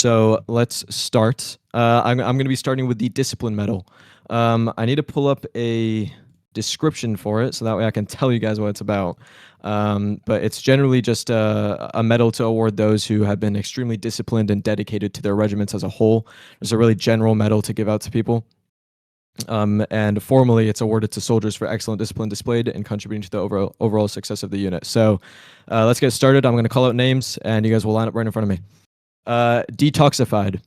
So let's start. I'm going to be starting with the discipline medal. I need to pull up a description for it so that way I can tell you guys what it's about. But it's generally just a medal to award those who have been extremely disciplined and dedicated to their regiments as a whole. It's a really general medal to give out to people. And formally, it's awarded to soldiers for excellent discipline displayed and contributing to the overall success of the unit. So let's get started. I'm going to call out names, and you guys will line up right in front of me. Detoxified,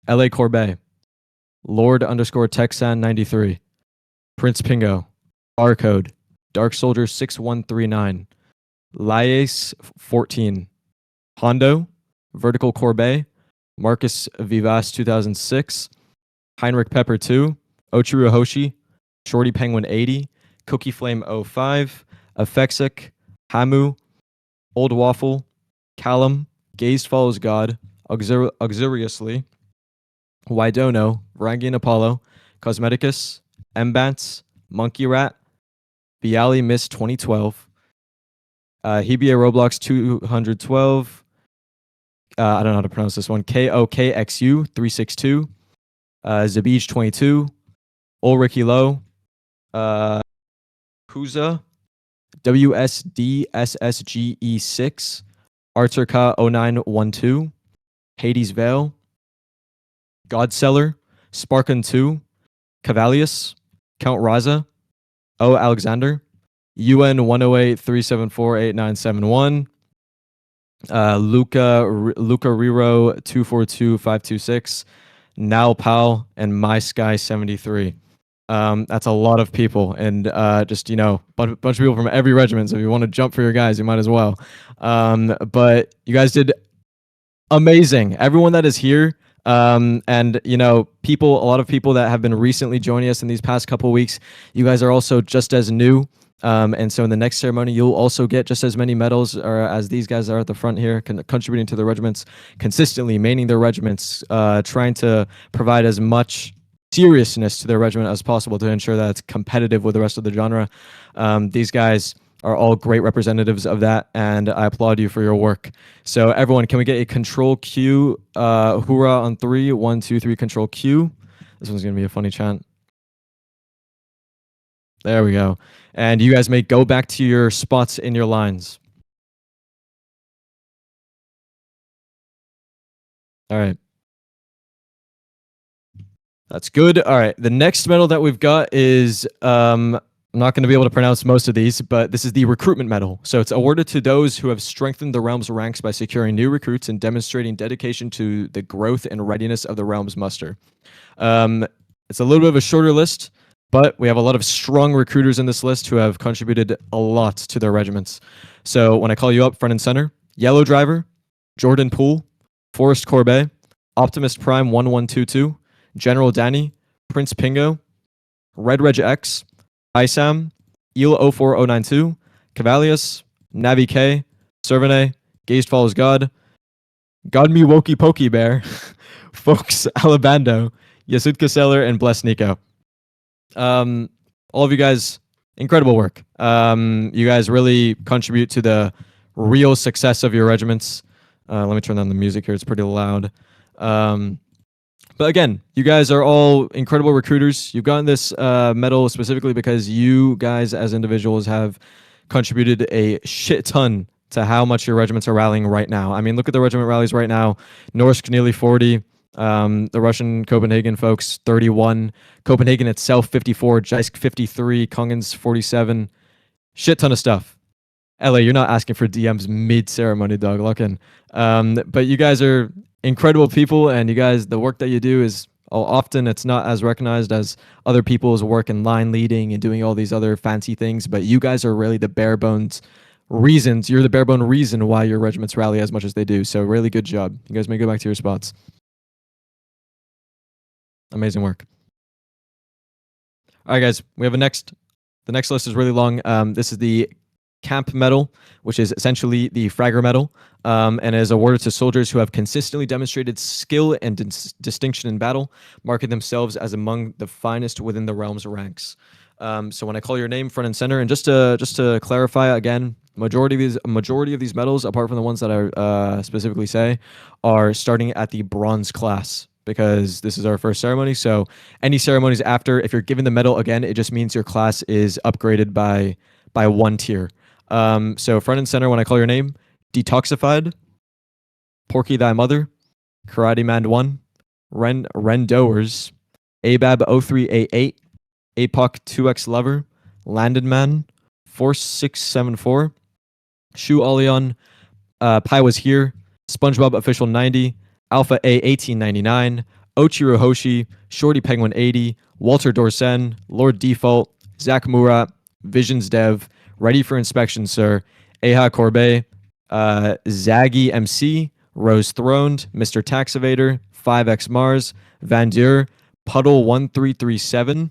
LA Corbet, Lord _ Texan 93, Prince Pingo, Barcode, Dark Soldier 6139, Laes 14, Hondo, Vertical Corbet, Marcus Vivas 2006, Heinrich Pepper 2, Ochiru Hoshi, Shorty Penguin 80, Cookie Flame 05, Afexic, Hamu, Old Waffle, Callum, Gaze Follows God, Auxiliously, Widono, Varangian Apollo, Cosmeticus, Mbants, Monkey Rat, Bialy Miss 2012, Hebia Roblox 212, I don't know how to pronounce this one, KOKXU 362, Zabij 22, Ulrich Low, Huza, WSDSSGE6, Arturka 0912, Hades Vale, Godseller, Sparkin 2, Cavalius, Count Raza, O Alexander, UN 108-374-8971, Luca Riro 242526, Now Pal, and My Sky 73. That's a lot of people, and just bunch of people from every regiment. So if you want to jump for your guys, you might as well. But you guys did amazing. Everyone that is here, and a lot of people that have been recently joining us in these past couple of weeks. You guys are also just as new. And so in the next ceremony, you'll also get just as many medals as these guys are at the front here, contributing to their regiments, consistently maintaining their regiments, trying to provide as much seriousness to their regiment as possible to ensure that it's competitive with the rest of the genre. These guys are all great representatives of that, and I applaud you for your work. So everyone, can we get a control Q? Hoorah on 3, 1, 2, 3, control Q. This one's going to be a funny chant. There we go. And you guys may go back to your spots in your lines. All right. That's good. All right. The next medal that we've got is, I'm not going to be able to pronounce most of these, but this is the recruitment medal. So it's awarded to those who have strengthened the realm's ranks by securing new recruits and demonstrating dedication to the growth and readiness of the realm's muster. It's a little bit of a shorter list, but we have a lot of strong recruiters in this list who have contributed a lot to their regiments. So when I call you up front and center, Yellow Driver, Jordan Poole, Forrest Corbet, Optimist Prime 1122, General Danny, Prince Pingo, Red Reg X, Isam, Eel 04092, Cavalius, Navi K, Servane, Gazed Follows God, God Me Wokey Pokey Bear, Folks Alabando, Yasudka Seller, and Bless Nico. All of you guys, incredible work. You guys really contribute to the real success of your regiments. Let me turn down the music here. It's pretty loud. But again, you guys are all incredible recruiters. You've gotten this medal specifically because you guys as individuals have contributed a shit ton to how much your regiments are rallying right now. I mean, look at the regiment rallies right now. Norsk nearly 40. The Russian Copenhagen folks 31, Copenhagen itself 54, Jaisk 53, Kongens 47, shit ton of stuff. LA, you're not asking for DMs mid-ceremony, dog. Lock in. But you guys are incredible people, and you guys, the work that you do is often it's not as recognized as other people's work in line leading and doing all these other fancy things, but you guys are really the bare bones reasons. You're the bare bone reason why your regiments rally as much as they do. So really good job. You guys may go back to your spots. Amazing work. All right, guys, we have the next list is really long. This is the Camp Medal, which is essentially the Fragger Medal, and is awarded to soldiers who have consistently demonstrated skill and distinction in battle, marking themselves as among the finest within the realm's ranks. So when I call your name front and center, and just to clarify again, Majority of these medals, apart from the ones that I specifically say, are starting at the bronze class because this is our first ceremony. So any ceremonies after, if you're given the medal again, it just means your class is upgraded by one tier. So front and center when I call your name: Detoxified, Porky Thy Mother, Karate Man 1, Ren Doers, Abab 0388, APOC 2X Lover, Landed Man, Force 674, Shu Oleon, Pi Was Here, SpongeBob Official 90, Alpha A 1899, Ochiro Hoshi, Shorty Penguin 80, Walter Dorsen, Lord Default, Zach Murat, Visions Dev, Ready for Inspection Sir, Eha Corbe, Zaggy MC, Rose Throned, Mr. Tax Evader, 5X Mars, Van Deur, Puddle 1337,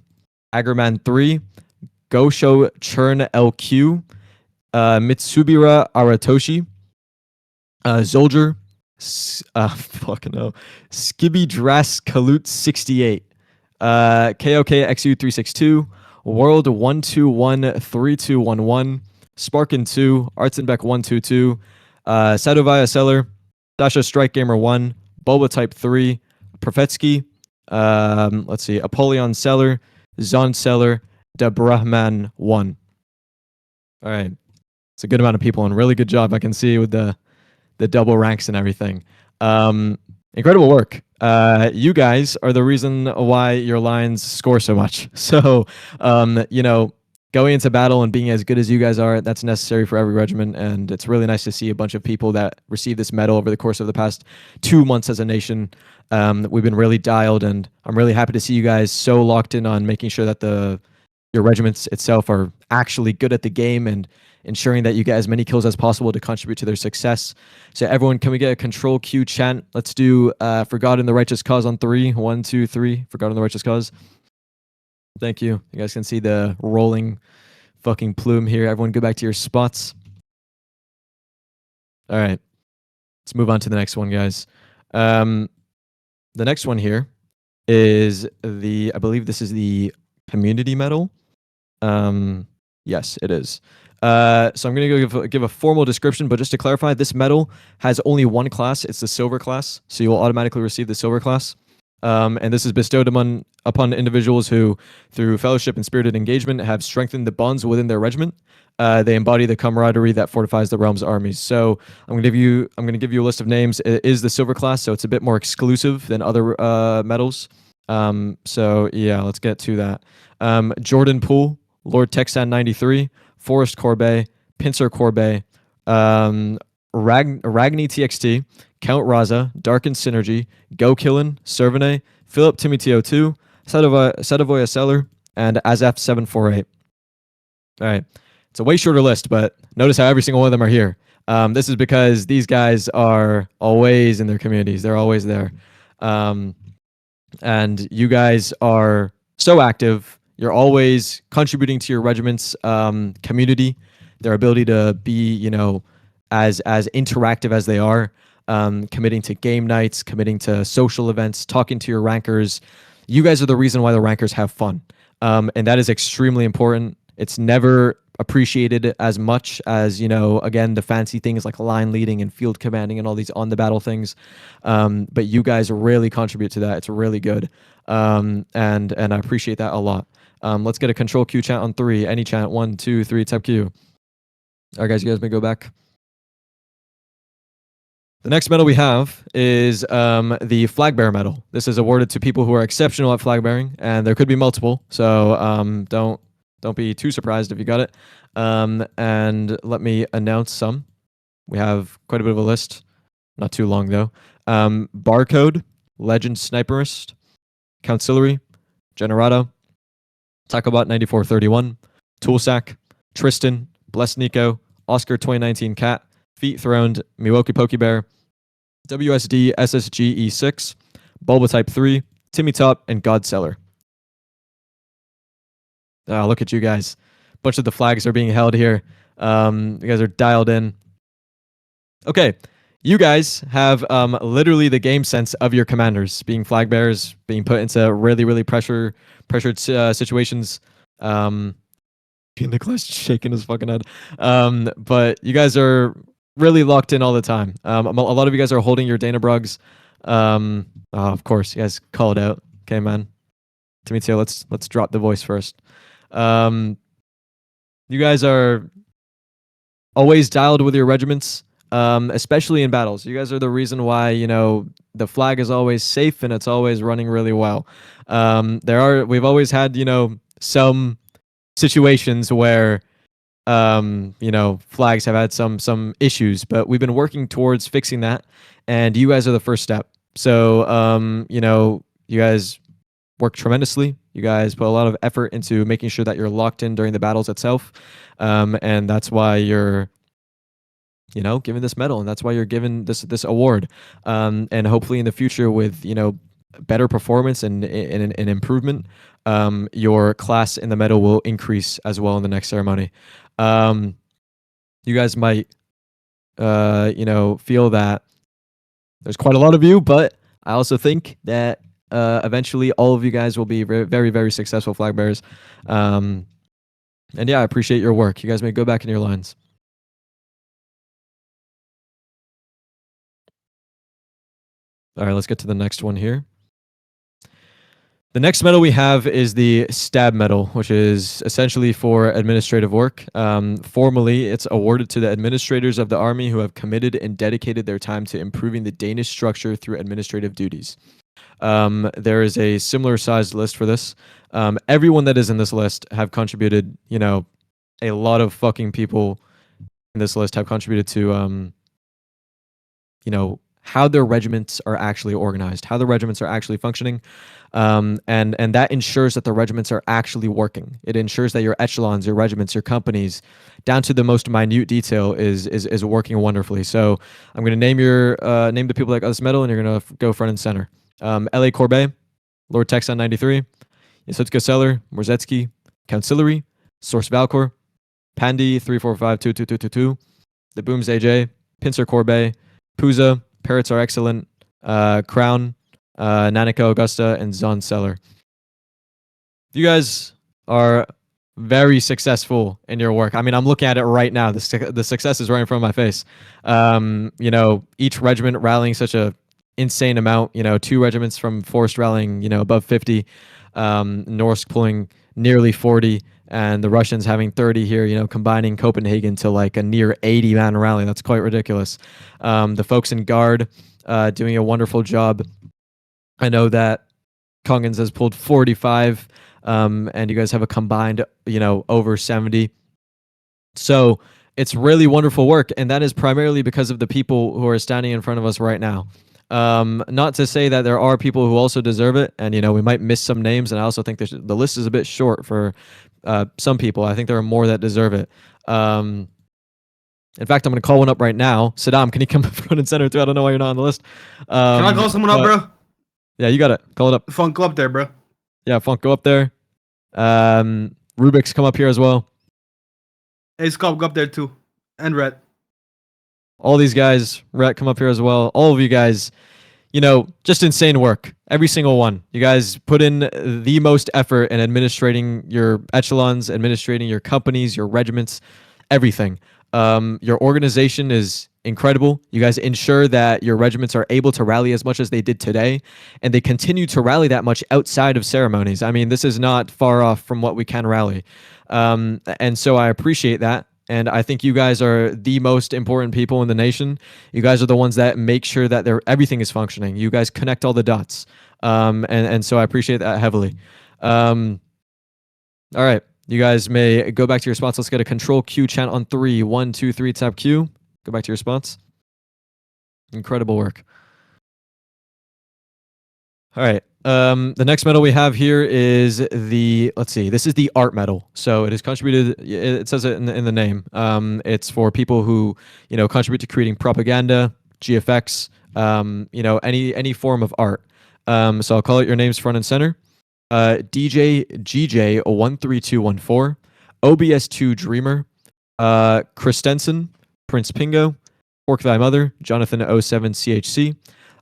Aggerman 3, Gosho Churn LQ, Mitsubira Aratoshi, Zolger, fucking no, Skibby Dras Kalut 68, KOK XU 362, World 1213211, Sparkin 2, Artsenbeck 122, Sadovaya Seller, Dasha Strike Gamer 1, Boba Type 3, Profetsky, let's see, Apollyon Seller, Zon Seller, Debrahman 1. All right. It's a good amount of people and really good job. I can see with the double ranks and everything. Incredible work. You guys are the reason why your lines score so much. So, you know, going into battle and being as good as you guys are, that's necessary for every regiment. And it's really nice to see a bunch of people that receive this medal over the course of the past 2 months as a nation. We've been really dialed, and I'm really happy to see you guys so locked in on making sure that your regiments itself are actually good at the game and ensuring that you get as many kills as possible to contribute to their success. So everyone, can we get a control Q chant? Let's do For God and the Righteous Cause on 3. 1, 2, 3. For God and the Righteous Cause. Thank you. You guys can see the rolling fucking plume here. Everyone go back to your spots. All right. Let's move on to the next one, guys. The next one here is I believe this is the community medal. Yes, it is. So I'm going to give a formal description, but just to clarify, this medal has only one class. It's the silver class, so you'll automatically receive the silver class. And this is bestowed upon individuals who, through fellowship and spirited engagement, have strengthened the bonds within their regiment. They embody the camaraderie that fortifies the realm's armies. So I'm going to give you a list of names. It is the silver class, so it's a bit more exclusive than other medals. So yeah, let's get to that. Jordan Poole, Lord Texan 93, Forrest Corbet, Pincer Corbet, Ragni TXT, Count Raza, Darkened Synergy, Go Killin, Servane, Philip Timoteo 2, Sadavoya Seller, and Azaf 748. All right. It's a way shorter list, but notice how every single one of them are here. This is because these guys are always in their communities. They're always there. And you guys are so active. You're always contributing to your regiment's community, their ability to be, you know, as interactive as they are, committing to game nights, committing to social events, talking to your rankers. You guys are the reason why the rankers have fun. And that is extremely important. It's never appreciated as much as, you know, again, the fancy things like line leading and field commanding and all these on the battle things. But you guys really contribute to that. It's really good. And I appreciate that a lot. Let's get a control Q chant on 3. Any chant. 1, 2, 3, type Q. All right, guys, you guys may go back. The next medal we have is the Flag Bearer medal. This is awarded to people who are exceptional at flag bearing, and there could be multiple. So don't be too surprised if you got it. And let me announce some. We have quite a bit of a list. Not too long though. Barcode, Legend Sniperist, Councillary, Generado, Tacobot 9431, Toolsack, Tristan, Bless Nico, Oscar 2019 Cat, Feet Throned, Milwaukee Pokebear, WSD SSG E6, Bulba Type 3, Timmy Top, and Godseller. Oh, look at you guys. A bunch of the flags are being held here. You guys are dialed in. Okay. You guys have literally the game sense of your commanders, being flag bearers, being put into really, really pressured situations. Nicholas shaking his fucking head. But you guys are really locked in all the time. A lot of you guys are holding your Dana Brugs. Of course, you guys call it out. Okay, man. Timoteo, let's drop the voice first. You guys are always dialed with your regiments, especially in battles. You guys are the reason why, you know, the flag is always safe and it's always running really well. We've always had, you know, some situations where you know, flags have had some issues, but we've been working towards fixing that, and you guys are the first step. So you know, you guys work tremendously. You guys put a lot of effort into making sure that you're locked in during the battles itself, and that's why you're, you know, given this medal, and that's why you're given this award. And hopefully in the future, with, you know, better performance and improvement, your class in the medal will increase as well in the next ceremony. You guys might, you know, feel that there's quite a lot of you, but I also think that eventually all of you guys will be very, very, very successful flag bearers. And yeah, I appreciate your work. You guys may go back in your lines. All right, let's get to the next one here. The next medal we have is the Stab Medal, which is essentially for administrative work. Formally, it's awarded to the administrators of the army who have committed and dedicated their time to improving the Danish structure through administrative duties. There is a similar sized list for this. Everyone that is in this list have contributed, you know, a lot of fucking people in this list have contributed to, you know, how their regiments are actually organized, how the regiments are actually functioning, and that ensures that the regiments are actually working. It ensures that your echelons, your regiments, your companies, down to the most minute detail, is working wonderfully. So I'm going to name the people that got this medal, and you're going to go front and center. L.A. Corbet, Lord Texan 93, Yasutska Seller, Morzetsky, Councillary, Source Valcor, Pandy 3452222, The Booms AJ, Pincer Corbet, Puza, Parrots Are Excellent, Crown, Nanika Augusta, and Zon Seller. You guys are very successful in your work. I mean, I'm looking at it right now. The success is right in front of my face. You know, each regiment rallying such a insane amount. You know, 2 regiments from Forest rallying, you know, above 50. Norsk pulling nearly 40. And the Russians having 30 here, you know, combining Copenhagen to like a near 80-man rally. That's quite ridiculous. The folks in Guard doing a wonderful job. I know that Kongens has pulled 45, and you guys have a combined, you know, over 70. So it's really wonderful work, and that is primarily because of the people who are standing in front of us right now. Not to say that there are people who also deserve it, and, you know, we might miss some names, and I also think the list is a bit short for some people. I think there are more that deserve it. In fact, I'm going to call one up right now. Saddam, can you come front and center too? I don't know why you're not on the list. Can I call someone up, bro? Yeah, you got it. Call it up. Funk, go up there, bro. Yeah, Funk, go up there. Rubik's, come up here as well. Hey, Scott, go up there too. And Rhett. All these guys, Rhett, come up here as well. All of you guys, you know, just insane work. Every single one. You guys put in the most effort in administrating your echelons, administrating your companies, your regiments, everything. Your organization is incredible. You guys ensure that your regiments are able to rally as much as they did today, and they continue to rally that much outside of ceremonies. I mean, this is not far off from what we can rally. And so I appreciate that. And I think you guys are the most important people in the nation. You guys are the ones that make sure that everything is functioning. You guys connect all the dots. And so I appreciate that heavily. All right. You guys may go back to your spots. Let's get a control Q chant on 3. 1, 2, 3, tap Q. Go back to your spots. Incredible work. All right. The next medal we have here is let's see, this is the art medal. So it is contributed, it says it in the name. It's for people who, you know, contribute to creating propaganda, GFX, you know, any form of art. So I'll call out your names front and center. DJ GJ 13214, OBS2 Dreamer, Christensen, Prince Pingo, Pork Thy Mother, Jonathan 07 CHC,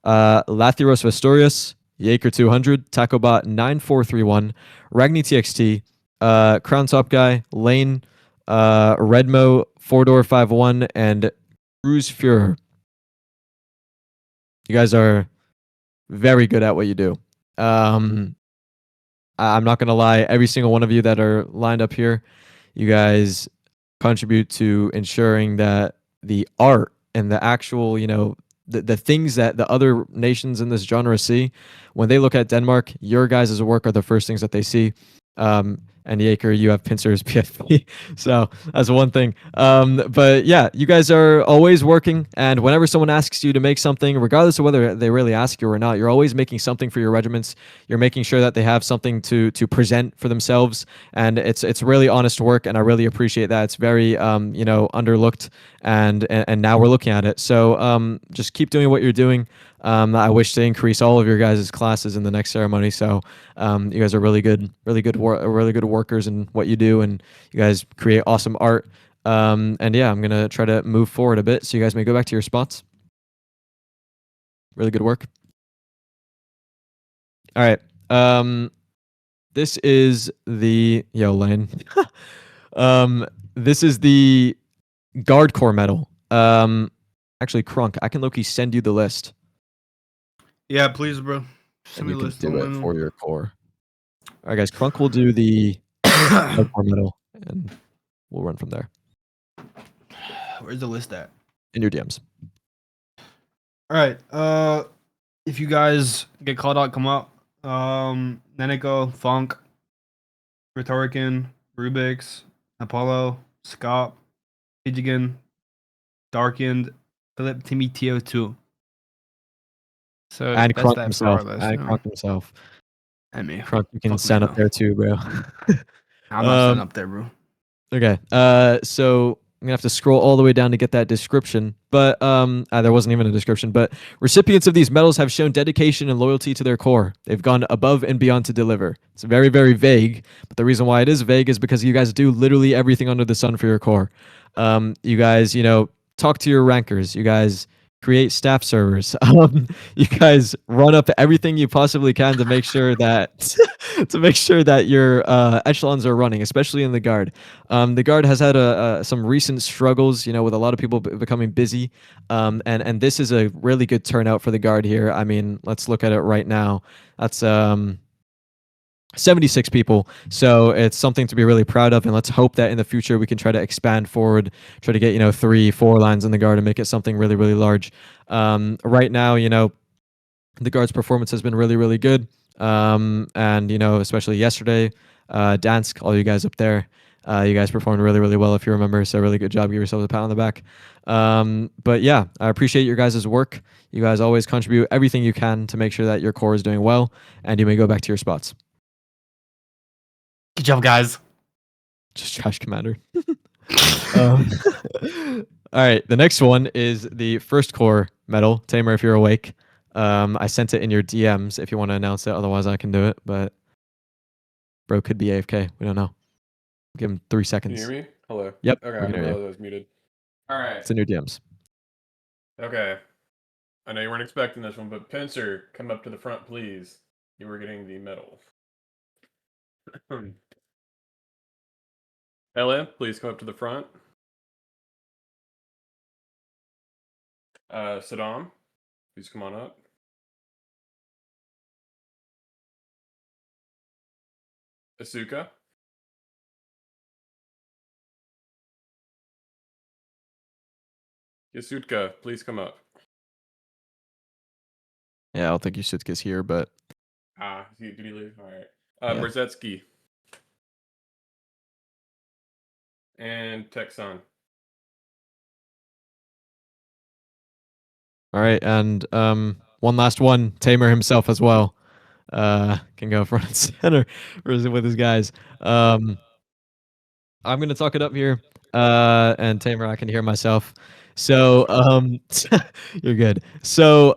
Lathyros Vestorius, Yaker 200, Tacobot 9431, Ragni TXT, Crown Top Guy, Lane, Redmo, 4-door 5-1, and Cruise Führer. You guys are very good at what you do. I'm not gonna lie, every single one of you that are lined up here, you guys contribute to ensuring that the art and the actual, the things that the other nations in this genre see, when they look at Denmark, your guys' work are the first things that they see. And Yaker, you have pincers PFP, so that's one thing. But yeah, you guys are always working, and whenever someone asks you to make something, regardless of whether they really ask you or not, you're always making something for your regiments. You're making sure that they have something to present for themselves, and it's really honest work, and I really appreciate that. It's very underlooked, and now we're looking at it. So just keep doing what you're doing. I wish to increase all of your guys' classes in the next ceremony. So you guys are really good workers in what you do, and you guys create awesome art. And yeah, I'm gonna try to move forward a bit, so you guys may go back to your spots. Really good work. All right. This is the Lane. This is the Guard Corps medal. Actually, Crunk, I can low-key send you the list. Yeah, please, bro. And you can do it for your core. All right, guys. Crunk will do the Guard Corps medal, and we'll run from there. Where's the list at? In your DMs. All right. If you guys get called out, come out. Neneko, Funk, Rhetorican, Rubix, Apollo, Scott, Hijigan, Darkened, Philip, Timmy, TO2. So And that's Crunk that himself. for our list, And you know? Crunk himself. I mean, Crunk, you can fuck me, stand up though. there too, bro. I'm not standing up there, bro. Okay. So I'm gonna have to scroll all the way down to get that description. But there wasn't even a description. But recipients of these medals have shown dedication and loyalty to their core. They've gone above and beyond to deliver. It's very, very vague. But the reason why it is vague is because you guys do literally everything under the sun for your core. You guys, talk to your rankers. You guys create staff servers. You guys run up everything you possibly can to make sure that your echelons are running, especially in the guard. The guard has had some recent struggles, with a lot of people becoming busy, and this is a really good turnout for the guard here. I mean, let's look at it right now. That's 76 people, so it's something to be really proud of, and let's hope that in the future we can try to expand forward, try to get 3-4 lines in the guard and make it something really, really large. Right now, the guard's performance has been really, really good, and especially yesterday, Dansk, all you guys up there, you guys performed really, really well, if you remember, so really good job. Give yourselves a pat on the back. But yeah, I appreciate your guys' work. You guys always contribute everything you can to make sure that your core is doing well, and you may go back to your spots. Good job, guys. Just trash commander. All right, the next one is the first core medal. Tamer, if you're awake, I sent it in your DMs if you want to announce it. Otherwise, I can do it. But bro could be AFK. We don't know. Give him 3 seconds. Can you hear me? Hello. Yep. Okay, I didn't realize I was muted. All right. It's in your DMs. Okay. I know you weren't expecting this one, but Pincer, come up to the front, please. You were getting the medal. Ella, please come up to the front. Saddam, please come on up. Asuka. Yasutka, please come up. Yeah, I don't think Yusutka's here, but Did he leave? All right. Yeah. Berzetsky. And Texan. All right, and one last one, Tamer himself as well. Can go front and center with his guys. I'm gonna talk it up here. And Tamer, I can hear myself. So you're good. So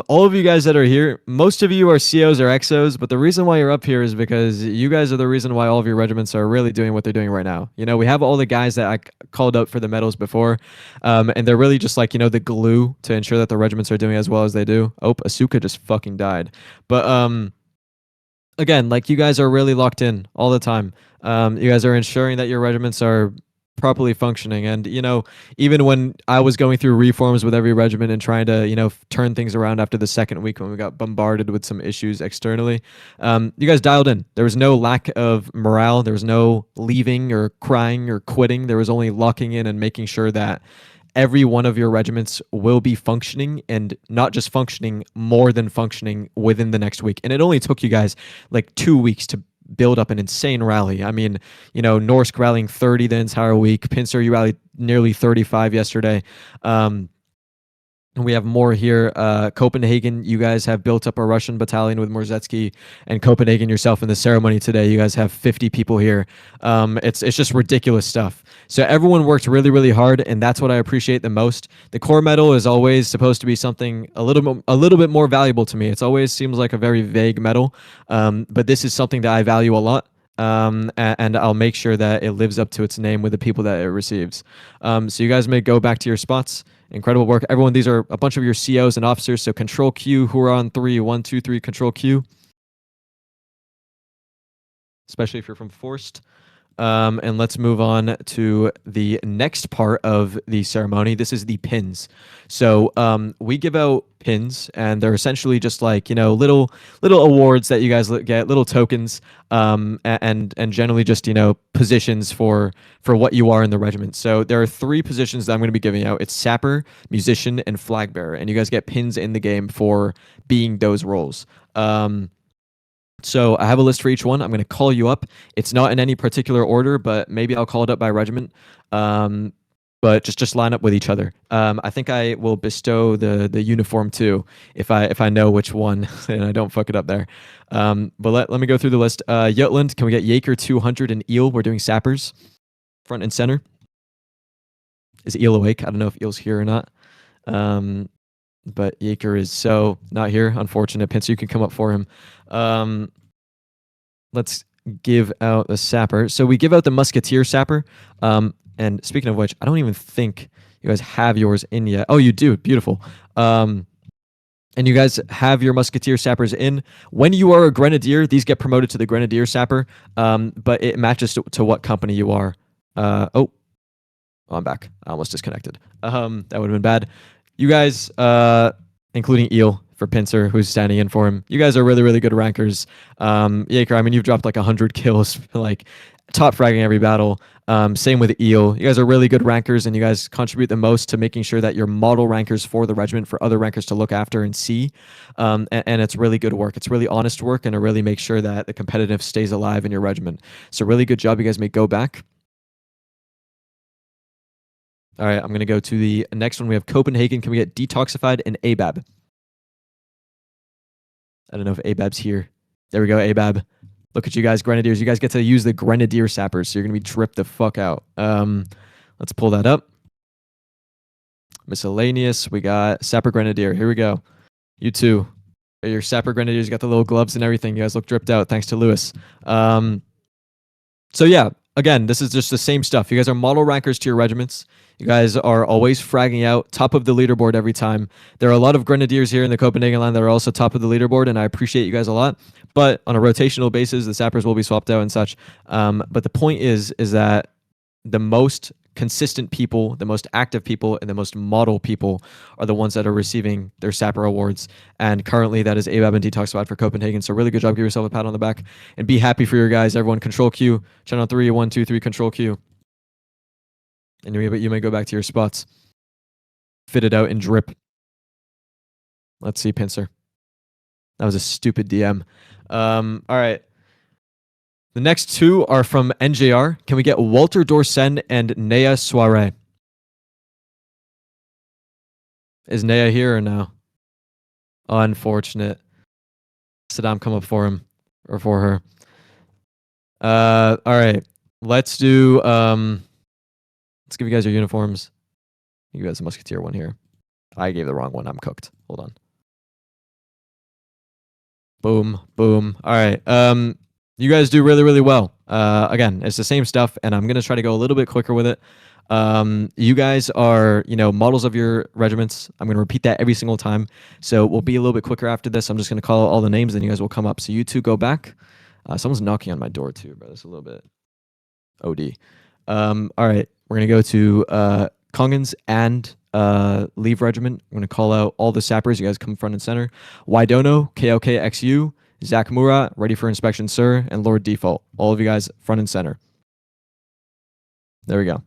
all of you guys that are here, most of you are COs or XOs, but the reason why you're up here is because you guys are the reason why all of your regiments are really doing what they're doing right now. We have all the guys that I called up for the medals before, and they're really just like, the glue to ensure that the regiments are doing as well as they do. Oh, Asuka just fucking died. But again, like you guys are really locked in all the time. You guys are ensuring that your regiments are properly functioning. And, you know, even when I was going through reforms with every regiment and trying to, you know, turn things around after the second week when we got bombarded with some issues externally, you guys dialed in. There was no lack of morale. There was no leaving or crying or quitting. There was only locking in and making sure that every one of your regiments will be functioning, and not just functioning, more than functioning within the next week. And it only took you guys like 2 weeks to build up an insane rally. I mean, you know, Norsk rallying 30 the entire week. Pincer, you rallied nearly 35 yesterday. And we have more here. Copenhagen, you guys have built up a Russian battalion with Morzetsky, and Copenhagen yourself in the ceremony today. You guys have 50 people here. It's just ridiculous stuff. So everyone worked really, really hard, and that's what I appreciate the most. The core medal is always supposed to be something a little bit more valuable to me. It always seems like a very vague medal, but this is something that I value a lot. And I'll make sure that it lives up to its name with the people that it receives. So you guys may go back to your spots. Incredible work. Everyone, these are a bunch of your COs and officers. So control Q, who are on 3, 1, 2, 3, control Q. Especially if you're from Forced. And let's move on to the next part of the ceremony. This is the pins. So we give out pins, and they're essentially just like, you know, little awards that you guys get, little tokens, and generally just, you know, positions for what you are in the regiment. So there are 3 positions that I'm going to be giving out. It's sapper, musician, and flag bearer, and you guys get pins in the game for being those roles. So I have a list for each one. I'm going to call you up. It's not in any particular order, but maybe I'll call it up by regiment. But just line up with each other. I think I will bestow the uniform too, if I know which one and I don't fuck it up there. But let me go through the list. Jutland, can we get Jaeger 200 and Eel? We're doing sappers, front and center. Is Eel awake? I don't know if Eel's here or not. But Jaeger is so not here. Unfortunate. Pincer, you can come up for him. Let's give out the sapper. So we give out the musketeer sapper. And speaking of which, I don't even think you guys have yours in yet. Oh, you do. Beautiful. And you guys have your musketeer sappers in. When you are a grenadier, these get promoted to the grenadier sapper. But it matches to what company you are. Oh, I'm back. I almost disconnected. That would have been bad. You guys, including Eel for Pincer, who's standing in for him, you guys are really, really good rankers. Jaeger, I mean, you've dropped like 100 kills, like top fragging every battle. Same with Eel. You guys are really good rankers, and you guys contribute the most to making sure that you're model rankers for the regiment for other rankers to look after and see. And it's really good work. It's really honest work, and it really makes sure that the competitive stays alive in your regiment. So really good job. You guys may go back. All right, I'm going to go to the next one. We have Copenhagen. Can we get Detoxified and ABAB? I don't know if ABAB's here. There we go, ABAB. Look at you guys, Grenadiers. You guys get to use the Grenadier Sappers, so you're going to be dripped the fuck out. Let's pull that up. Miscellaneous. We got Sapper Grenadier. Here we go. You two. Your Sapper Grenadiers got the little gloves and everything. You guys look dripped out, thanks to Lewis. So yeah, again, this is just the same stuff. You guys are model rankers to your regiments. You guys are always fragging out, top of the leaderboard every time. There are a lot of Grenadiers here in the Copenhagen line that are also top of the leaderboard, and I appreciate you guys a lot. But on a rotational basis, the sappers will be swapped out and such. But the point is that the most consistent people, the most active people, and the most model people are the ones that are receiving their sapper awards. And currently, that is ABAB and Detoxified for Copenhagen. So really good job. Give yourself a pat on the back. And be happy for your guys. Everyone, control Q. Channel 3, 1, 2, 3, control Q. And you may go back to your spots. Fit it out and drip. Let's see, Pincer. That was a stupid DM. All right. The next 2 are from NJR. Can we get Walter Dorsen and Nea Soiree? Is Nea here or no? Unfortunate. Saddam, come up for him or for her. All right. Let's do let's give you guys your uniforms. You guys a musketeer one here. I gave the wrong one. I'm cooked. Hold on. Boom, boom. All right. You guys do really, really well. Again, it's the same stuff, and I'm going to try to go a little bit quicker with it. You guys are, models of your regiments. I'm going to repeat that every single time. So we'll be a little bit quicker after this. I'm just going to call out all the names, and you guys will come up. So you two go back. Someone's knocking on my door too, bro. That's a little bit OD. All right, we're going to go to Kongens and Leave Regiment. I'm going to call out all the sappers. You guys come front and center. Waidono, KOKXU, Zach Murat, ready for inspection, sir, and Lord Default. All of you guys front and center. There we go.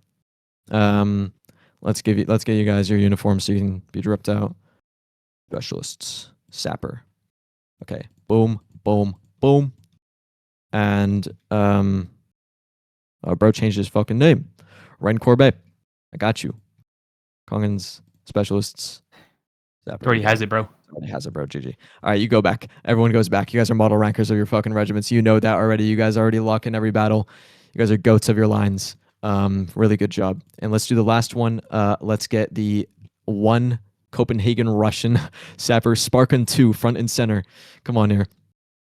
Let's get you guys your uniforms so you can be dripped out. Specialists, sapper. Okay, boom, boom, boom, and bro changed his fucking name. Ren Corbet, I got you. Kongens, specialists. Sapper. Already has it, bro. Already has it, bro. GG. All right, you go back. Everyone goes back. You guys are model rankers of your fucking regiments. You know that already. You guys already lock in every battle. You guys are goats of your lines. Really good job. And let's do the last one. Let's get the one Copenhagen Russian sapper, Sparkin 2, front and center. Come on here.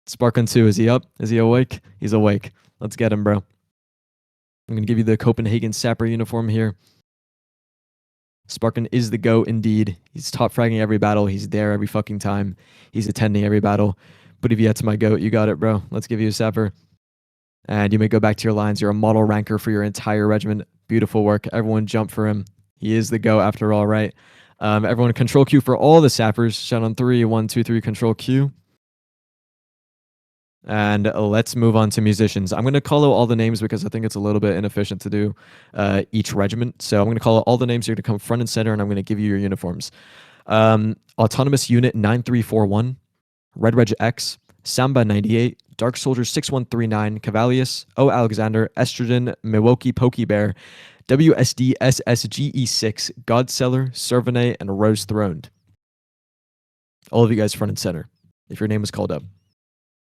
Sparkin 2, is he up? Is he awake? He's awake. Let's get him, bro. I'm going to give you the Copenhagen sapper uniform here. Sparkin is the GOAT indeed. He's top fragging every battle. He's there every fucking time. He's attending every battle. But if you get to my GOAT, you got it, bro. Let's give you a sapper. And you may go back to your lines. You're a model ranker for your entire regiment. Beautiful work. Everyone jump for him. He is the GOAT after all, right? Everyone control Q for all the sappers. Shout on 3. 1, 2, 3, control Q. And let's move on to musicians. I'm going to call out all the names because I think it's a little bit inefficient to do each regiment. So I'm going to call out all the names. You're going to come front and center, and I'm going to give you your uniforms. Autonomous Unit 9341, Red Reg X, Samba 98, Dark Soldier 6139, Cavalius, O Alexander, Estrogen, Milwaukee Pokey Bear, WSD SSGE6, Godseller, Servane, and Rose Throned. All of you guys front and center, if your name was called up.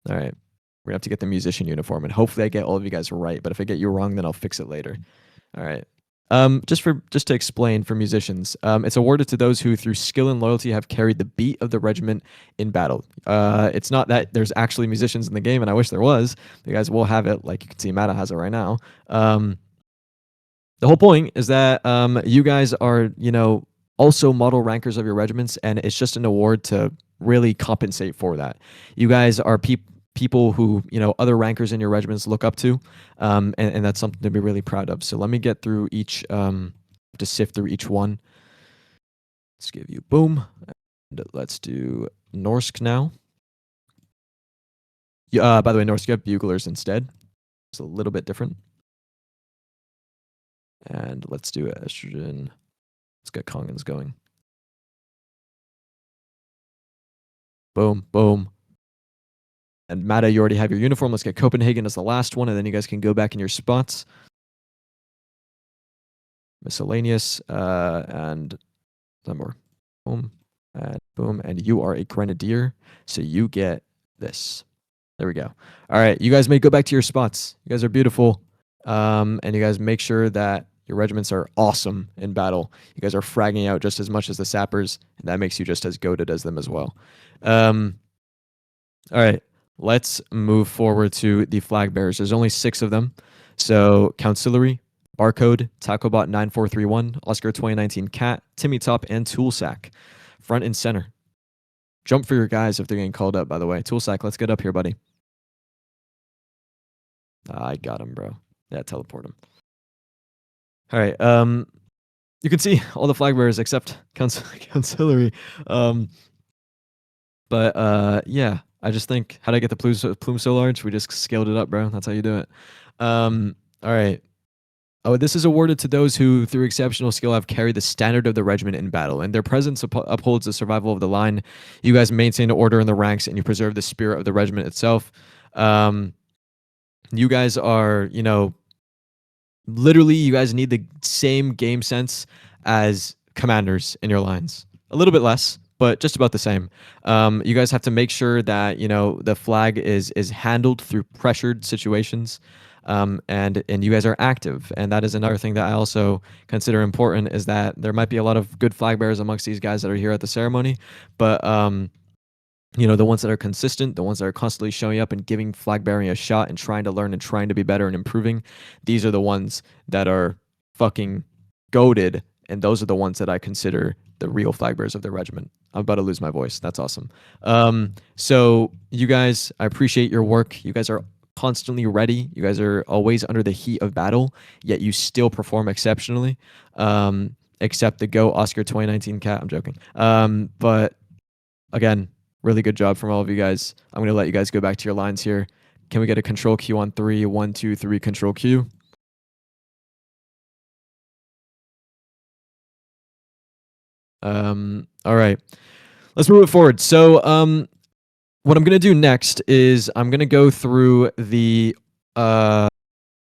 All right. We're going to have to get the musician uniform, and hopefully I get all of you guys right, but if I get you wrong, then I'll fix it later. All right. Just to explain for musicians, it's awarded to those who, through skill and loyalty, have carried the beat of the regiment in battle. It's not that there's actually musicians in the game, and I wish there was. You guys will have it, like you can see Mata has it right now. The whole point is that you guys are, also model rankers of your regiments, and it's just an award to really compensate for that. You guys are people who, other rankers in your regiments look up to, and that's something to be really proud of. So let me get through each, to sift through each one. Let's give you boom. And let's do Norsk now. By the way, Norsk, you have buglers instead. It's a little bit different. And let's do Estrogen. Let's get Kongens going. Boom, boom. And Mata, you already have your uniform. Let's get Copenhagen as the last one, and then you guys can go back in your spots. Miscellaneous, and some more. Boom, and boom. And you are a Grenadier, so you get this. There we go. All right, you guys may go back to your spots. You guys are beautiful. And you guys make sure that your regiments are awesome in battle. You guys are fragging out just as much as the sappers, and that makes you just as goated as them as well. All right, let's move forward to the flag bearers. There's only 6 of them. So Councillary, Barcode, Tacobot 9431, Oscar 2019 Cat, Timmy Top, and Toolsack. Front and center. Jump for your guys if they're getting called up, by the way. Toolsack, let's get up here, buddy. I got him, bro. Yeah, teleport him. All right. You can see all the flag bearers except Councillary. But yeah, I just think, how did I get the plume so large? We just scaled it up, bro. That's how you do it. All right. Oh, this is awarded to those who, through exceptional skill, have carried the standard of the regiment in battle, and their presence upholds the survival of the line. You guys maintain order in the ranks, and you preserve the spirit of the regiment itself. You guys are, literally, you guys need the same game sense as commanders in your lines. A little bit less, but just about the same. You guys have to make sure that, the flag is handled through pressured situations. And you guys are active. And that is another thing that I also consider important, is that there might be a lot of good flag bearers amongst these guys that are here at the ceremony. But, the ones that are consistent, the ones that are constantly showing up and giving flag bearing a shot and trying to learn and trying to be better and improving, these are the ones that are fucking goated, and those are the ones that I consider the real flag bearers of the regiment. I'm about to lose my voice. That's awesome. So you guys, I appreciate your work. You guys are constantly ready. You guys are always under the heat of battle, yet you still perform exceptionally. Except the Go Oscar 2019 cat. I'm joking. But again, really good job from all of you guys. I'm gonna let you guys go back to your lines here. Can we get a control Q on 3? 1, 2, 3, control Q. All right, let's move it forward. So, what I'm gonna do next is I'm gonna go through the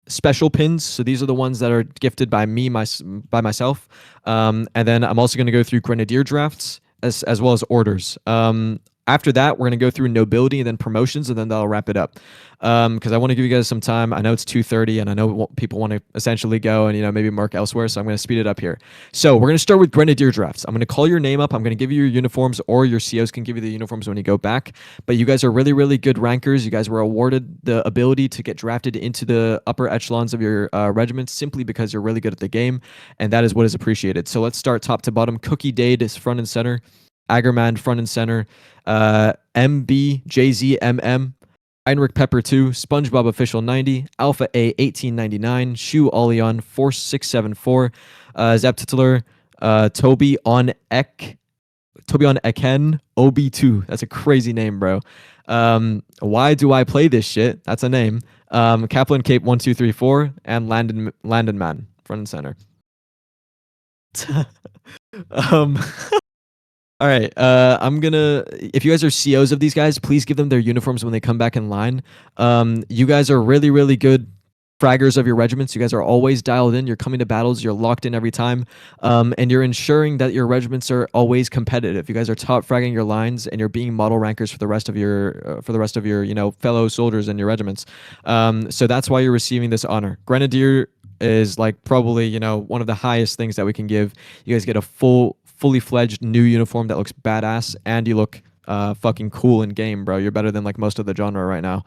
special pins. So these are the ones that are gifted by me, by myself. And then I'm also gonna go through grenadier drafts as well as orders. After that, we're going to go through nobility and then promotions, and then that'll wrap it up. Because I want to give you guys some time. I know it's 2:30, and I know people want to essentially go and maybe mark elsewhere, so I'm going to speed it up here. So we're going to start with grenadier drafts. I'm going to call your name up. I'm going to give you your uniforms, or your COs can give you the uniforms when you go back. But you guys are really, really good rankers. You guys were awarded the ability to get drafted into the upper echelons of your regiments simply because you're really good at the game, and that is what is appreciated. So let's start top to bottom. Cookie Dade is front and center. Agerman front and center, MBJZMM, Heinrich Pepper 2, SpongeBob Official 90, Alpha A 1899, Shu Oleon 4674, Zap Titler, Toby on Eken OB2. That's a crazy name, bro. Why do I play this shit? That's a name. Kaplan Cape 1234 and Landon Man front and center. All right, I'm gonna, if you guys are COs of these guys, please give them their uniforms when they come back in line. You guys are really, really good fraggers of your regiments. You guys are always dialed in. You're coming to battles. You're locked in every time. And you're ensuring that your regiments are always competitive. You guys are top fragging your lines, and you're being model rankers for the rest of your, fellow soldiers in your regiments. So that's why you're receiving this honor. Grenadier is like probably, one of the highest things that we can give. You guys get a fully fledged new uniform that looks badass, and you look fucking cool in game, bro. You're better than like most of the genre right now.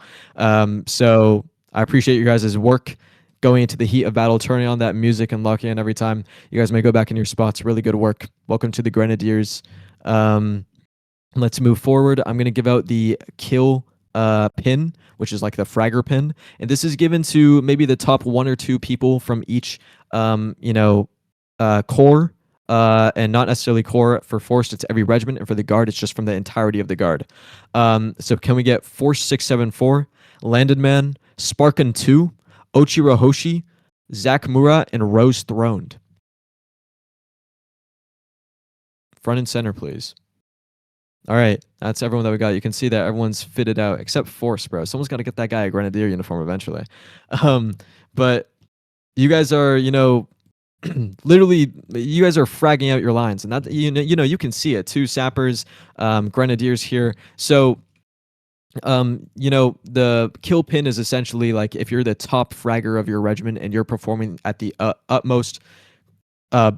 So I appreciate you guys' work going into the heat of battle, turning on that music and locking in every time. You guys may go back in your spots. Really good work. Welcome to the Grenadiers. Let's move forward. I'm gonna give out the kill pin, which is like the fragger pin, and this is given to maybe the top 1 or 2 people from each corps. And not necessarily corps for forced, it's every regiment, and for the guard, it's just from the entirety of the guard. So can we get Force 674, Landed Man, Sparkin 2, Ochiro Hoshi, Zach Mura, and Rose Throned? Front and center, please. All right, that's everyone that we got. You can see that everyone's fitted out except Force, bro. Someone's got to get that guy a Grenadier uniform eventually. But you guys are, literally, you guys are fragging out your lines, and that you can see it. 2 sappers, grenadiers here. So the kill pin is essentially like if you're the top fragger of your regiment and you're performing at the utmost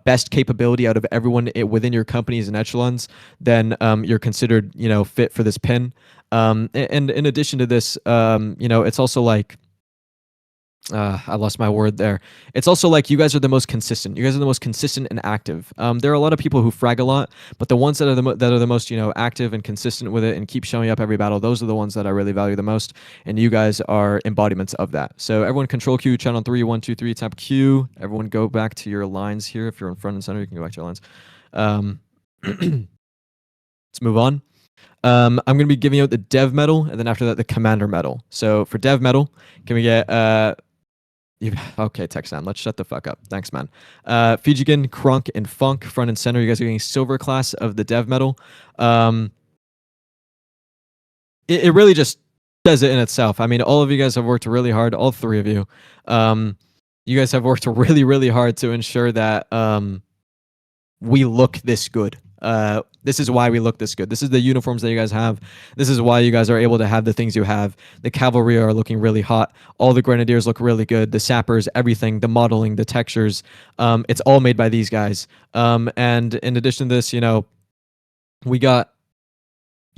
best capability out of everyone within your companies and echelons, then you're considered fit for this pin. And in addition to this, it's also like I lost my word there. It's also like you guys are the most consistent. You guys are the most consistent and active. There are a lot of people who frag a lot, but the ones that are the most active and consistent with it and keep showing up every battle, those are the ones that I really value the most. And you guys are embodiments of that. So everyone, control Q, channel 3, 1, 2, 3, tap Q. Everyone, go back to your lines here. If you're in front and center, you can go back to your lines. Let's move on. I'm going to be giving out the Dev medal, and then after that, the Commander medal. So for Dev medal, can we get okay, Texan, let's shut the fuck up. Thanks, man. Fijigan, Krunk, and Funk, front and center. You guys are getting silver class of the Dev medal. It really just says it in itself. I mean, all of you guys have worked really hard, all 3 of you. You guys have worked really, really hard to ensure that we look this good. This is why we look this good. This is the uniforms that you guys have. This is why you guys are able to have the things you have. The cavalry are looking really hot. All the grenadiers look really good. The sappers, everything, the modeling, the textures. It's all made by these guys. And in addition to this, we got,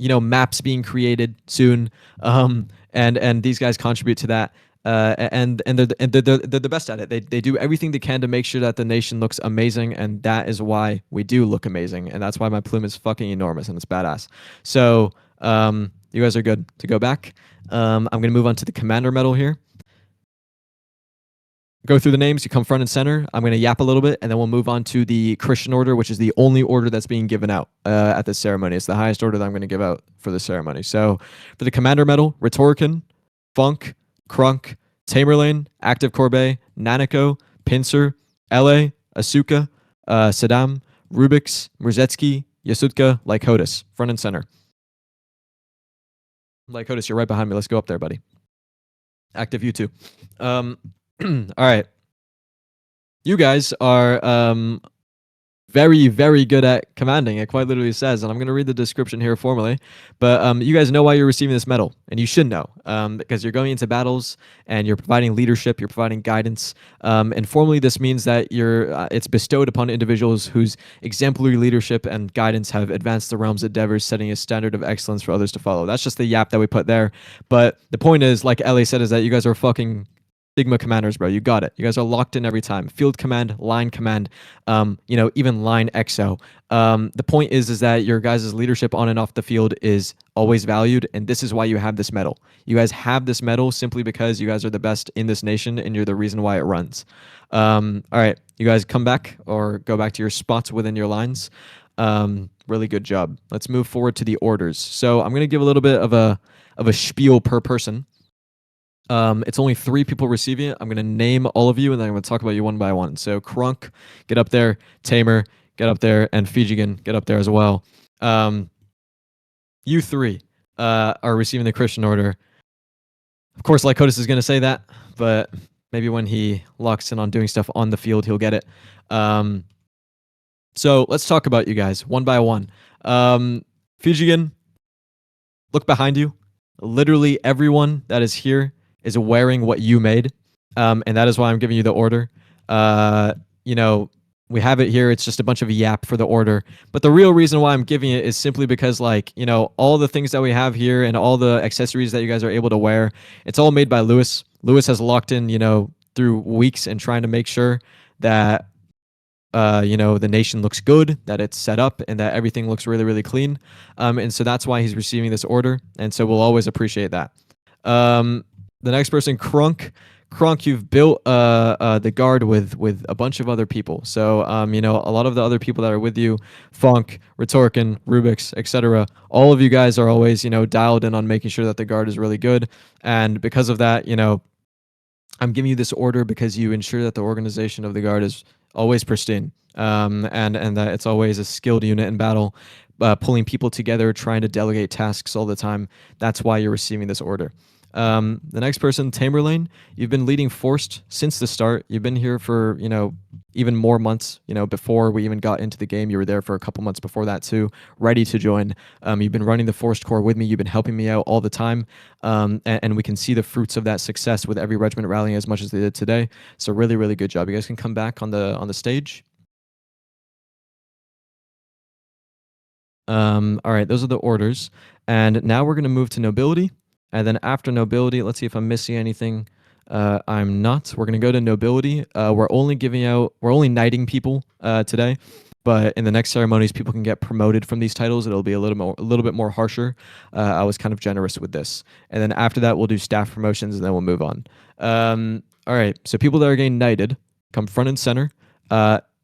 maps being created soon. And these guys contribute to that. they're the best at it. They do everything they can to make sure that the nation looks amazing, and that is why we do look amazing, and that's why my plume is fucking enormous and it's badass. So you guys are good to go back. I'm gonna move on to the commander medal here. Go through the names. You come front and center. I'm gonna yap a little bit, and then we'll move on to the Christian order, which is the only order that's being given out at this ceremony. It's the highest order that I'm gonna give out for the ceremony. So for the commander medal, Rhetoricon, Funk, Crunk, Tamerlane, Active Corbeil, Nanako, Pincer, LA, Asuka, Saddam, Rubix, Mrzetsky, Yasutka, Lycotis, front and center. Lycotis, you're right behind me. Let's go up there, buddy. Active, you too. All right. You guys are very, very good at commanding. It quite literally says, and I'm going to read the description here formally, but you guys know why you're receiving this medal, and you should know, because you're going into battles and you're providing leadership, you're providing guidance, and formally this means that it's bestowed upon individuals whose exemplary leadership and guidance have advanced the realm's endeavors, setting a standard of excellence for others to follow. That's just the yap that we put there, but the point is, like Ellie said, is that you guys are fucking Sigma commanders, bro. You got it. You guys are locked in every time. Field command, line command, even line exo. The point is that your guys' leadership on and off the field is always valued, and this is why you have this medal. You guys have this medal simply because you guys are the best in this nation, and you're the reason why it runs. All right, you guys come back or go back to your spots within your lines. Really good job. Let's move forward to the orders. So I'm gonna give a little bit of a spiel per person. It's only 3 people receiving it. I'm going to name all of you, and then I'm going to talk about you one by one. So Crunk, get up there. Tamer, get up there. And Fijigan, get up there as well. You 3 are receiving the Christian order. Of course, Lycotis is going to say that, but maybe when he locks in on doing stuff on the field, he'll get it. So let's talk about you guys one by one. Fijigan, look behind you. Literally everyone that is here is wearing what you made, and that is why I'm giving you the order. We have it here. It's just a bunch of yap for the order, but the real reason why I'm giving it is simply because, all the things that we have here and all the accessories that you guys are able to wear, it's all made by Lewis. Lewis has locked in, through weeks and trying to make sure that the nation looks good, that it's set up, and that everything looks really, really clean. And so that's why he's receiving this order, and so we'll always appreciate that. The next person, Crunk. Crunk, you've built the guard with a bunch of other people. So, a lot of the other people that are with you, Funk, Rhetoricon, Rubix, etc., all of you guys are always, dialed in on making sure that the guard is really good. And because of that, I'm giving you this order because you ensure that the organization of the guard is always pristine, and that it's always a skilled unit in battle, pulling people together, trying to delegate tasks all the time. That's why you're receiving this order. The next person, Tamerlane, you've been leading Forced since the start. You've been here for, even more months, before we even got into the game. You were there for a couple months before that too, ready to join. You've been running the Forced Corps with me. You've been helping me out all the time. And we can see the fruits of that success with every regiment rallying as much as they did today. So really, really good job. You guys can come back on the stage. All right, those are the orders. And now we're going to move to nobility. And then after nobility, let's see if I'm missing anything. I'm not. We're going to go to nobility. We're only knighting people today. But in the next ceremonies, people can get promoted from these titles. It'll be a little bit more harsher. I was kind of generous with this. And then after that, we'll do staff promotions, and then we'll move on. All right, so people that are getting knighted, come front and center.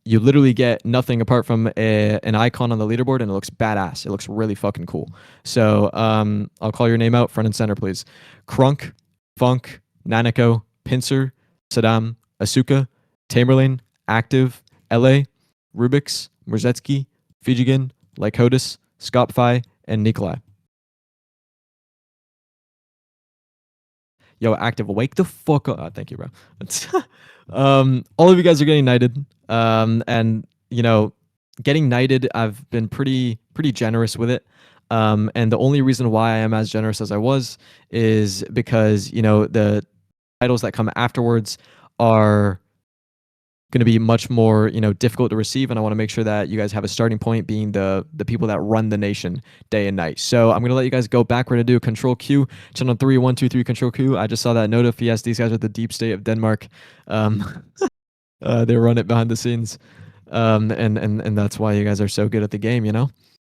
You literally get nothing apart from an icon on the leaderboard, and it looks badass. It looks really fucking cool. So I'll call your name out, front and center, please. Crunk, Funk, Nanako, Pincer, Saddam, Asuka, Tamerlane, Active, LA, Rubix, Mrzetsky, Fijigan, Lycotis, Scopfi, and Nikolai. Yo, Active, wake the fuck up. Oh, thank you, bro. All of you guys are getting knighted. And getting knighted, I've been pretty generous with it. And the only reason why I am as generous as I was is because, the titles that come afterwards are going to be much more, difficult to receive. And I want to make sure that you guys have a starting point being the people that run the nation day and night. So I'm going to let you guys go back. We're going to do a control Q. Channel 3, 1, 2, 3, control Q. I just saw that notif. Yes, these guys are the deep state of Denmark. They run it behind the scenes. And that's why you guys are so good at the game,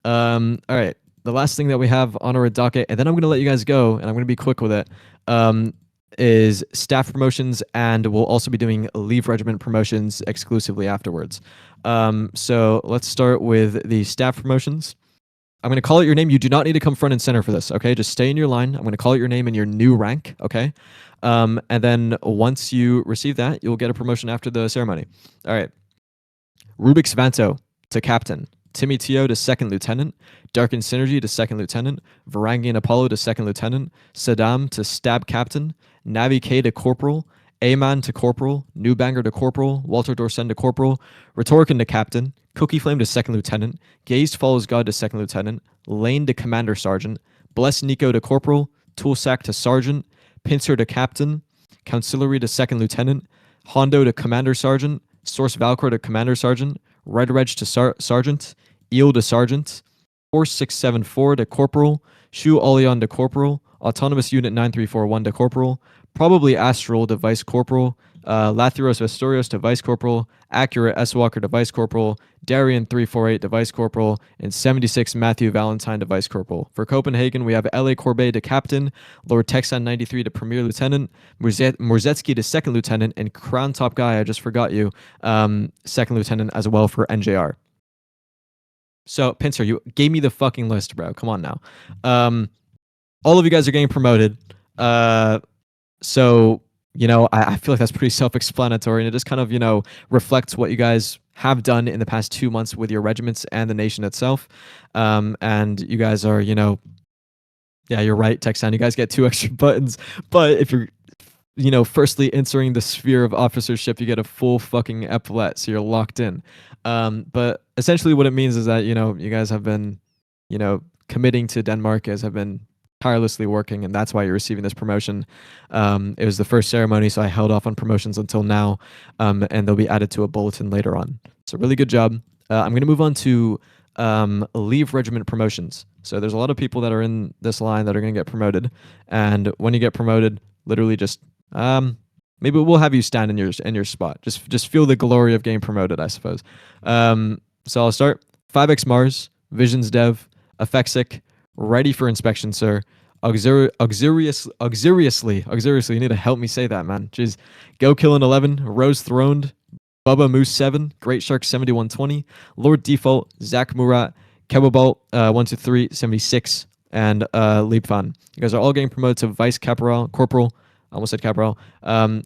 all right. The last thing that we have on our docket, and then I'm going to let you guys go, and I'm going to be quick with it, is staff promotions, and we'll also be doing leave regiment promotions exclusively afterwards. So let's start with the staff promotions. I'm going to call out your name. You do not need to come front and center for this, okay? Just stay in your line. I'm going to call out your name and your new rank, okay? And then once you receive that, you'll get a promotion after the ceremony. All right. Rubik's Vanto to captain. Timmy Tio to second lieutenant, Darken Synergy to second lieutenant, Varangian Apollo to second lieutenant, Saddam to stab captain, Navi K to corporal, Aman to corporal, Newbanger to corporal, Walter Dorsen to corporal, Rhetoricon to captain, Cookie Flame to second lieutenant, Gazed Follows God to second lieutenant, Lane to commander sergeant, Bless Nico to corporal, Toolsack to sergeant, Pincer to captain, Councillary to second lieutenant, Hondo to commander sergeant, Source Valkyr to commander sergeant, Red Reg to sergeant, Eel to sergeant, Force 674 to corporal, Shu Oleon to corporal, Autonomous Unit 9341 to corporal, probably Astral to vice corporal, Lathuros Vestorios to vice corporal, Accurate S Walker to vice corporal, Darian 348 to vice corporal, and 76 Matthew Valentine to vice corporal. For Copenhagen, we have LA Corbet to captain, Lord Texan 93 to premier lieutenant, Morzetsky to second lieutenant, and Crown Top Guy, I just forgot you, second lieutenant as well for NJR. So, Pincer, you gave me the fucking list, bro. Come on now. All of you guys are getting promoted. So, I feel like that's pretty self-explanatory, and it just kind of, reflects what you guys have done in the past 2 months with your regiments and the nation itself. And you guys are, yeah, you're right, Texan. You guys get 2 extra buttons, but if you're, firstly entering the sphere of officership, you get a full fucking epaulet, so you're locked in. But essentially what it means is that, you guys have been, committing to Denmark, as have been tirelessly working, and that's why you're receiving this promotion. It was the first ceremony, so I held off on promotions until now, and they'll be added to a bulletin later on. So really good job. I'm going to move on to leave regiment promotions. So there's a lot of people that are in this line that are going to get promoted, and when you get promoted, literally just maybe we'll have you stand in your spot. Just feel the glory of getting promoted, I suppose. So I'll start. 5X Mars, Visions Dev, Affexic, ready for inspection, sir. Auxuriously, you need to help me say that, man. Jeez. Go Killin 11, Rose Throned, Bubba Moose 7, Great Shark 7120, Lord Default, Zach Murat, Kebabalt 123 76, and Leapfan. You guys are all getting promoted to Vice Corporal. I almost said Caporal.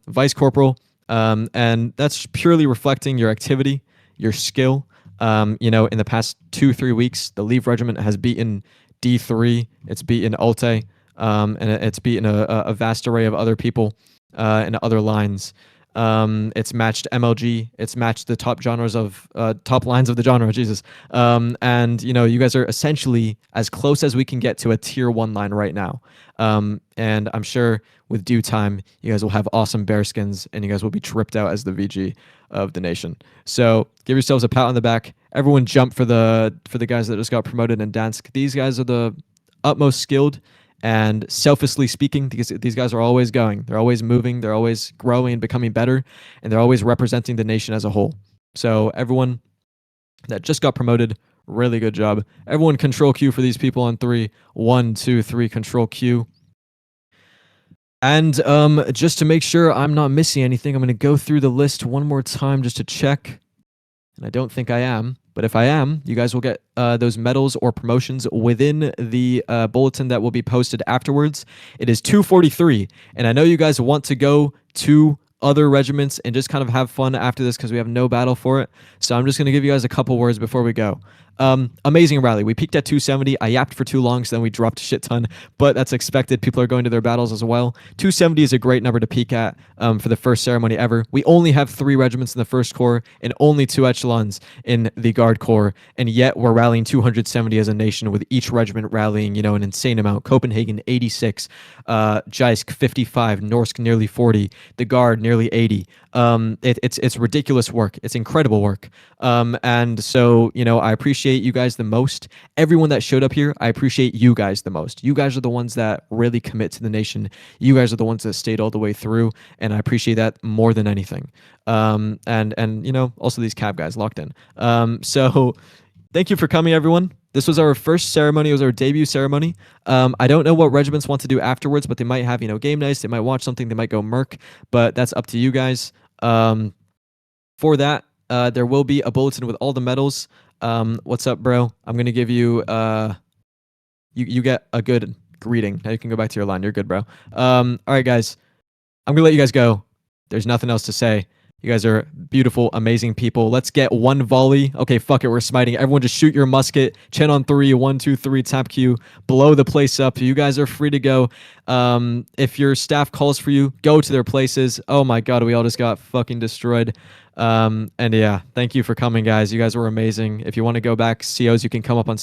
Vice Corporal. And that's purely reflecting your activity, your skill. In the past 2-3 weeks, the Leave Regiment has beaten D3, it's beaten Alte, and it's beaten a vast array of other people in other lines. It's matched MLG, it's matched the top genres of top lines of the genre, Jesus. And you guys are essentially as close as we can get to a tier 1 line right now. And I'm sure with due time, you guys will have awesome bear skins, and you guys will be tripped out as the VG of the nation. So give yourselves a pat on the back. Everyone jump for the guys that just got promoted in Dansk. These guys are the utmost skilled, and selfishly speaking, these guys are always going. They're always moving. They're always growing and becoming better, and they're always representing the nation as a whole. So everyone that just got promoted, really good job. Everyone control Q for these people on 3. 1, 2, 3, control Q. And just to make sure I'm not missing anything, I'm going to go through the list one more time just to check. And I don't think I am. But if I am, you guys will get those medals or promotions within the bulletin that will be posted afterwards. It is 2:43, and I know you guys want to go to other regiments and just kind of have fun after this because we have no battle for it. So I'm just going to give you guys a couple words before we go. Amazing rally. We peaked at 270. I yapped for too long, so then we dropped a shit ton, but that's expected. People are going to their battles as well. 270 is a great number to peak at for the first ceremony ever. We only have 3 regiments in the first corps and only 2 echelons in the guard corps, and yet we're rallying 270 as a nation, with each regiment rallying, an insane amount. Copenhagen 86, Jysk 55, Norsk nearly 40, the guard nearly 80. It's ridiculous work. It's incredible work. And so, I appreciate you guys the most. Everyone that showed up here, I appreciate you guys the most. You guys are the ones that really commit to the nation. You guys are the ones that stayed all the way through, and I appreciate that more than anything. And also these cab guys locked in. So thank you for coming, everyone. This was our first ceremony. It was our debut ceremony. I don't know what regiments want to do afterwards, but they might have, game nights. They might watch something. They might go merc, but that's up to you guys. For that, there will be a bulletin with all the medals. What's up, bro? I'm going to give you, you get a good greeting. Now you can go back to your line. You're good, bro. All right, guys. I'm going to let you guys go. There's nothing else to say. You guys are beautiful, amazing people. Let's get 1 volley. Okay, fuck it. We're smiting. Everyone just shoot your musket. Chen on 3. 1, 2, 3. Tap Q. Blow the place up. You guys are free to go. If your staff calls for you, go to their places. Oh my God, we all just got fucking destroyed. And yeah, thank you for coming, guys. You guys were amazing. If you want to go back, COs, you can come up on